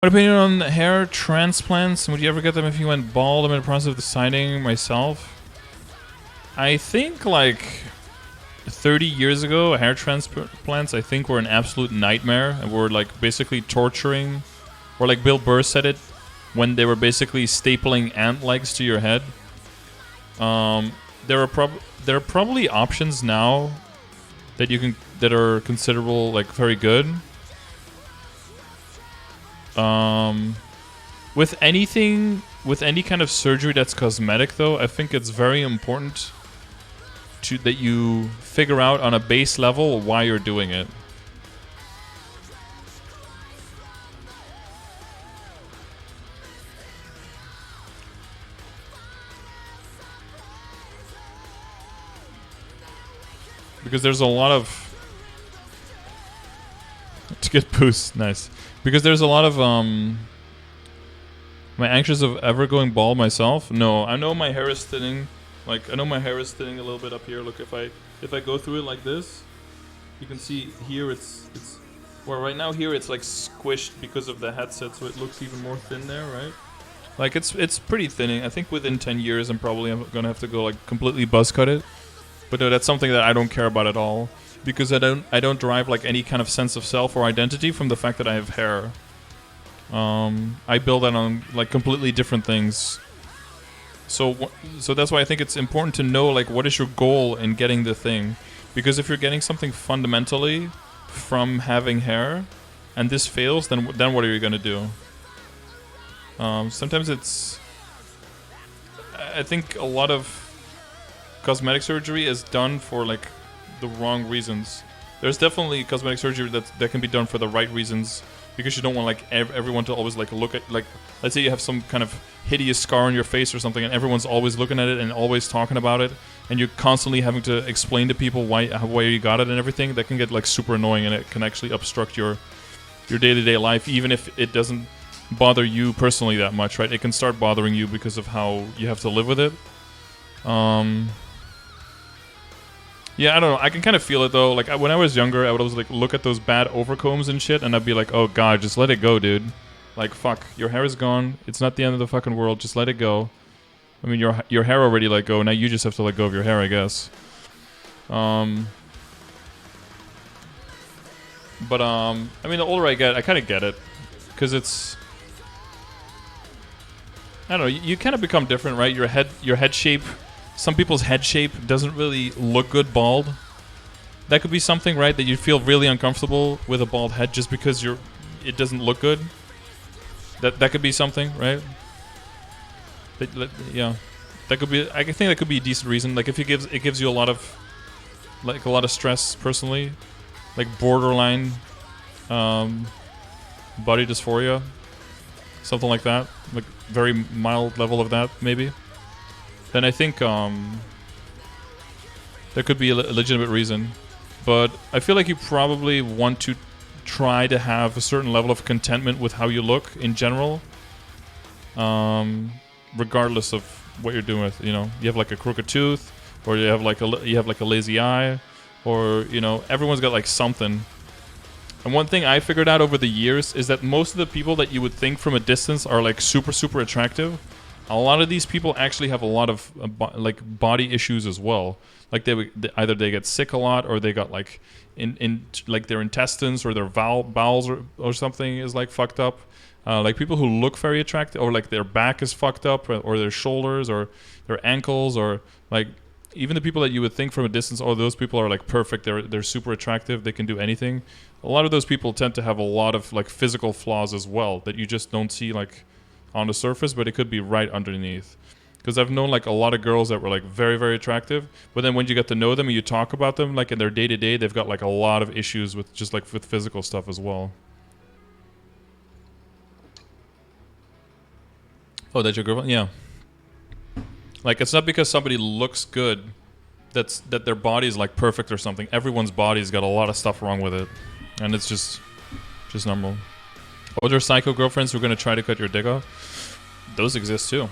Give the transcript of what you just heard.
What opinion on hair transplants? Would you ever get them if you went bald? I'm in the process of deciding myself. I think like 30 years ago, hair transplants I think were an absolute nightmare and were like basically torturing, or like Bill Burr said it, when they were basically stapling ant legs to your head. There are probably options now that you can that are considerable, like very good. With anything, with any kind of surgery that's cosmetic, though, I think it's very important that you figure out on a base level why you're doing it. Because there's a lot of... To get boost, nice. Because there's a lot of, Am I anxious of ever going bald myself? No, I know my hair is thinning. Like, I know my hair is thinning a little bit up here. Look, if I go through it like this, you can see here it's well, right now here it's like squished because of the headset, so it looks even more thin there, right? Like it's pretty thinning. I think within 10 years I'm probably gonna have to go like completely buzz cut it. But no, that's something that I don't care about at all, because I don't derive like any kind of sense of self or identity from the fact that I have hair. I build that on like completely different things. So that's why I think it's important to know like what is your goal in getting the thing, because if you're getting something fundamentally from having hair, and this fails, then what are you gonna do? Sometimes it's... I think a lot of cosmetic surgery is done for like the wrong reasons. There's definitely cosmetic surgery that can be done for the right reasons, because you don't want like everyone to always like look at, like, let's say you have some kind of hideous scar on your face or something and everyone's always looking at it and always talking about it, and you're constantly having to explain to people why you got it and everything. That can get like super annoying, and it can actually obstruct your day-to-day life, even if it doesn't bother you personally that much, right? It can start bothering you because of how you have to live with it. Yeah, I don't know. I can kind of feel it though. Like when I was younger, I would always like look at those bad overcombs and shit, and I'd be like, "Oh God, just let it go, dude. Like fuck, your hair is gone. It's not the end of the fucking world. Just let it go." I mean, your hair already let go. Now you just have to let go of your hair, I guess. But I mean, the older I get, I kind of get it, because it's... I don't know. You kind of become different, right? Your head shape. Some people's head shape doesn't really look good bald. That could be something, right? That you feel really uncomfortable with a bald head just because it doesn't look good. That could be something, right? Yeah, that could be. I think that could be a decent reason. Like if it gives you a lot of stress personally, like borderline body dysphoria, something like that. Like very mild level of that, maybe. Then I think there could be a legitimate reason. But I feel like you probably want to try to have a certain level of contentment with how you look in general, regardless of what you're doing with, you know. You have like a crooked tooth, or you have like a lazy eye, or, you know, everyone's got like something. And one thing I figured out over the years is that most of the people that you would think from a distance are like super, super attractive, a lot of these people actually have a lot of like body issues as well. Like either they get sick a lot, or they got like in like their intestines or their bowels or something is like fucked up. Like people who look very attractive, or like their back is fucked up, or their shoulders or their ankles, or like even the people that you would think from a distance, oh, those people are like perfect, they're super attractive, they can do anything. A lot of those people tend to have a lot of like physical flaws as well that you just don't see like on the surface, but it could be right underneath. Because I've known like a lot of girls that were like very, very attractive, but then when you get to know them and you talk about them like in their day-to-day, they've got like a lot of issues with just like with physical stuff as well. Oh, that's your girlfriend? Yeah. Like it's not because somebody looks good that their body is like perfect or something. Everyone's body's got a lot of stuff wrong with it, and it's just normal. Older psycho girlfriends who are going to try to cut your dick off? Those exist too.